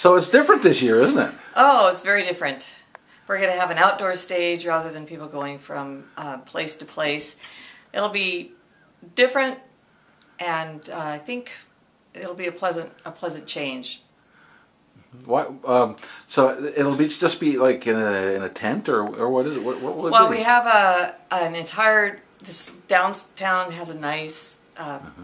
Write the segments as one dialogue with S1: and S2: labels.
S1: So it's different this year, isn't it?
S2: Oh, it's very different. We're going to have an outdoor stage rather than people going from place to place. It'll be different, and I think it'll be a pleasant change.
S1: What? So it'll just be like in a tent, or what is it? What will it be?
S2: Well, we have an entire, this downtown has a nice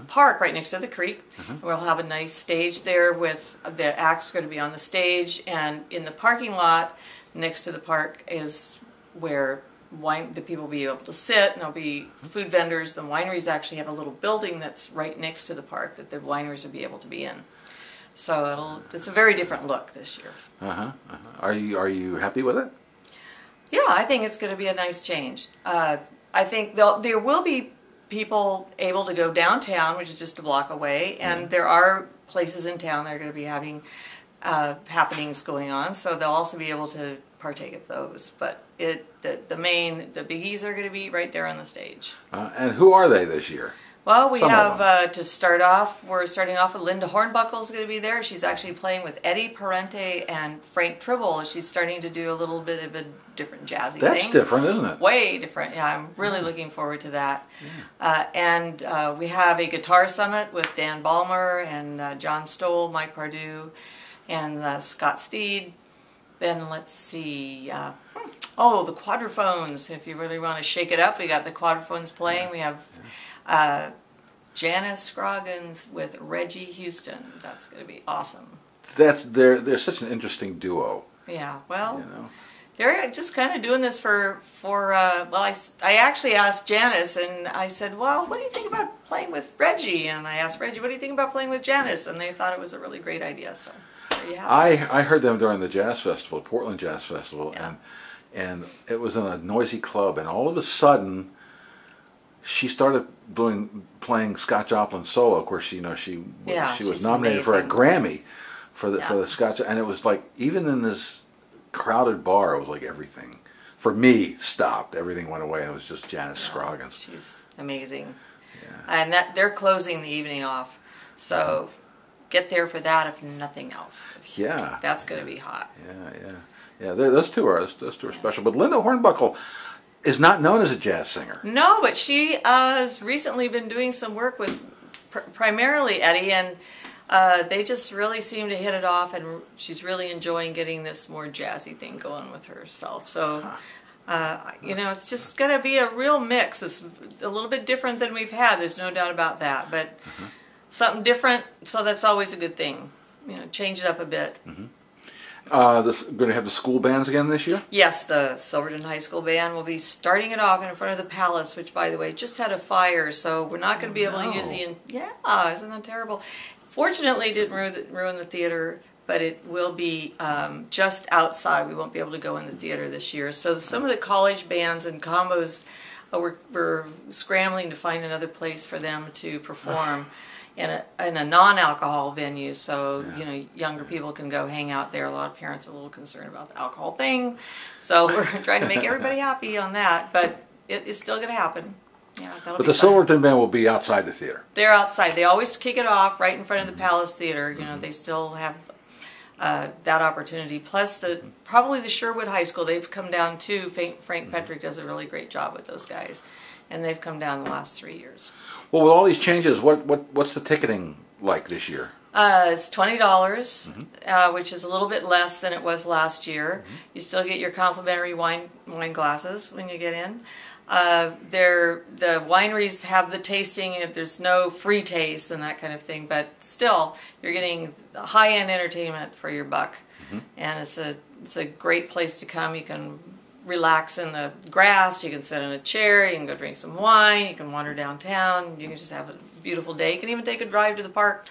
S2: park right next to the creek. We'll have a nice stage there with the acts going to be on the stage, and in the parking lot next to the park is where the people will be able to sit, and there'll be food vendors. The wineries actually have a little building that's right next to the park that the wineries will be able to be in. So it's a very different look this year.
S1: Are you happy with it?
S2: Yeah, I think it's going to be a nice change. I think there will be people able to go downtown, which is just a block away, and there are places in town that are going to be having happenings going on, so they'll also be able to partake of those. But the biggies are going to be right there on the stage.
S1: And who are they this year?
S2: Well, we have, to start off, we're starting off with Linda Hornbuckle is going to be there. She's actually playing with Eddie Parente and Frank Tribble. She's starting to do a little bit of a different jazzy thing.
S1: That's different, isn't it?
S2: Way different. Yeah, I'm really looking forward to that. And we have a guitar summit with Dan Ballmer and John Stoll, Mike Pardue, and Scott Steed. Then let's see, the quadrophones. If you really want to shake it up, we got the quadrophones playing. We have Janice Scroggins with Reggie Houston. That's going to be awesome.
S1: They're such an interesting duo.
S2: Yeah, well, they're just kind of doing this I actually asked Janice, and I said, well, what do you think about playing with Reggie? And I asked Reggie, what do you think about playing with Janice? And they thought it was a really great idea, so there you have it.
S1: I heard them during the Jazz Festival, Portland Jazz Festival, and it was in a noisy club, and all of a sudden she started playing Scott Joplin solo. Of course, she was nominated for a Grammy for the Scott, and it was like, even in this crowded bar, it was like everything for me stopped. Everything went away, and it was just Janice Scroggins.
S2: She's amazing, and they're closing the evening off, so get there for that if nothing else. That's going to be hot. Yeah.
S1: Those two are special. But Linda Hornbuckle is not known as a jazz singer.
S2: No, but she has recently been doing some work with primarily Eddie, and they just really seem to hit it off, and she's really enjoying getting this more jazzy thing going with herself. So, it's just going to be a real mix. It's a little bit different than we've had, there's no doubt about that, but something different, so that's always a good thing. Change it up a bit.
S1: Going to have the school bands again this year?
S2: Yes, the Silverton High School Band will be starting it off in front of the Palace, which, by the way, just had a fire, so we're not going to be able to use the... Yeah, isn't that terrible? Fortunately, it didn't ruin the theater, but it will be just outside. We won't be able to go in the theater this year. So some of the college bands and combos, we're scrambling to find another place for them to perform in a non-alcohol venue, so younger people can go hang out there. A lot of parents are a little concerned about the alcohol thing, so we're trying to make everybody happy on that. But it is still going to happen. Yeah,
S1: but the Silverton Band will be outside the theater.
S2: They're outside. They always kick it off right in front of the Palace Theater. They still have that opportunity. Plus, probably the Sherwood High School, they've come down too. Frank Petrick does a really great job with those guys, and they've come down the last 3 years.
S1: Well, with all these changes, what's the ticketing like this year?
S2: It's $20, which is a little bit less than it was last year. You still get your complimentary wine glasses when you get in. The wineries have the tasting. There's no free taste and that kind of thing, but still, you're getting high-end entertainment for your buck, and it's a great place to come. You can relax in the grass, you can sit in a chair, you can go drink some wine, you can wander downtown, you can just have a beautiful day. You can even take a drive to the park,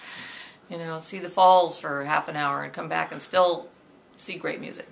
S2: see the falls for half an hour and come back and still see great music.